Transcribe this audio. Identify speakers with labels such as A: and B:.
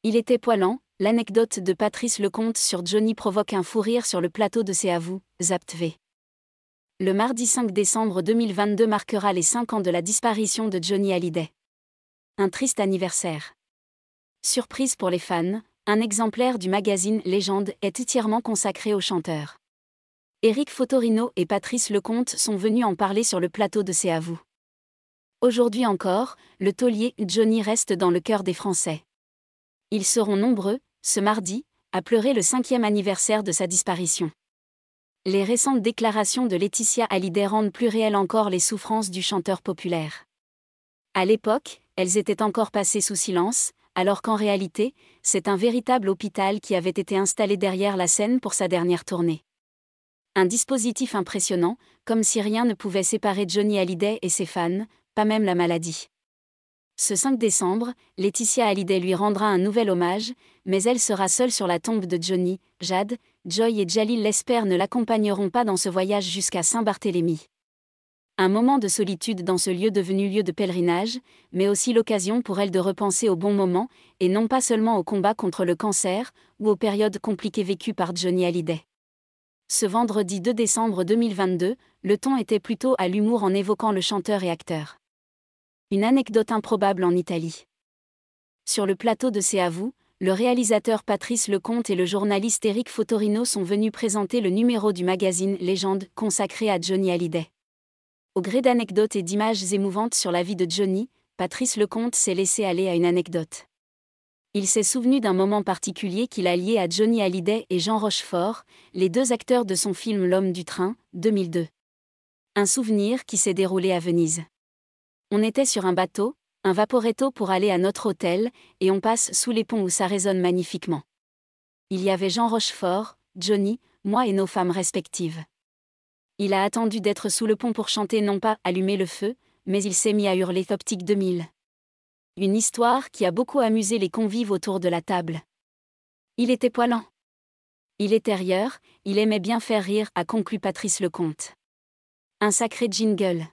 A: Il était poilant, l'anecdote de Patrice Lecomte sur Johnny provoque un fou rire sur le plateau de C'est à vous, Zap TV. Le mardi 5 décembre 2022 marquera les 5 ans de la disparition de Johnny Hallyday. Un triste anniversaire. Surprise pour les fans, un exemplaire du magazine Légende est entièrement consacré au chanteur. Éric Fotorino et Patrice Lecomte sont venus en parler sur le plateau de C'est à vous. Aujourd'hui encore, le taulier Johnny reste dans le cœur des Français. Ils seront nombreux, ce mardi, à pleurer le 5e anniversaire de sa disparition. Les récentes déclarations de Laetitia Hallyday rendent plus réelles encore les souffrances du chanteur populaire. À l'époque, elles étaient encore passées sous silence, alors qu'en réalité, c'est un véritable hôpital qui avait été installé derrière la scène pour sa dernière tournée. Un dispositif impressionnant, comme si rien ne pouvait séparer Johnny Hallyday et ses fans, pas même la maladie. Ce 5 décembre, Laetitia Hallyday lui rendra un nouvel hommage, mais elle sera seule sur la tombe de Johnny. Jade, Joy et Jalil l'espèrent ne l'accompagneront pas dans ce voyage jusqu'à Saint-Barthélemy. Un moment de solitude dans ce lieu devenu lieu de pèlerinage, mais aussi l'occasion pour elle de repenser aux bons moments, et non pas seulement au combat contre le cancer, ou aux périodes compliquées vécues par Johnny Hallyday. Ce vendredi 2 décembre 2022, le ton était plutôt à l'humour en évoquant le chanteur et acteur. Une anecdote improbable en Italie. Sur le plateau de C'est à vous, le réalisateur Patrice Lecomte et le journaliste Éric Fotorino sont venus présenter le numéro du magazine Légende consacré à Johnny Hallyday. Au gré d'anecdotes et d'images émouvantes sur la vie de Johnny, Patrice Lecomte s'est laissé aller à une anecdote. Il s'est souvenu d'un moment particulier qu'il a lié à Johnny Hallyday et Jean Rochefort, les deux acteurs de son film L'Homme du train, 2002. Un souvenir qui s'est déroulé à Venise. On était sur un bateau, un vaporetto pour aller à notre hôtel, et on passe sous les ponts où ça résonne magnifiquement. Il y avait Jean Rochefort, Johnny, moi et nos femmes respectives. Il a attendu d'être sous le pont pour chanter non pas « Allumer le feu », mais il s'est mis à hurler « Optique 2000 ». Une histoire qui a beaucoup amusé les convives autour de la table. Il était poilant. Il était rieur, il aimait bien faire rire, a conclu Patrice Lecomte. Un sacré jingle.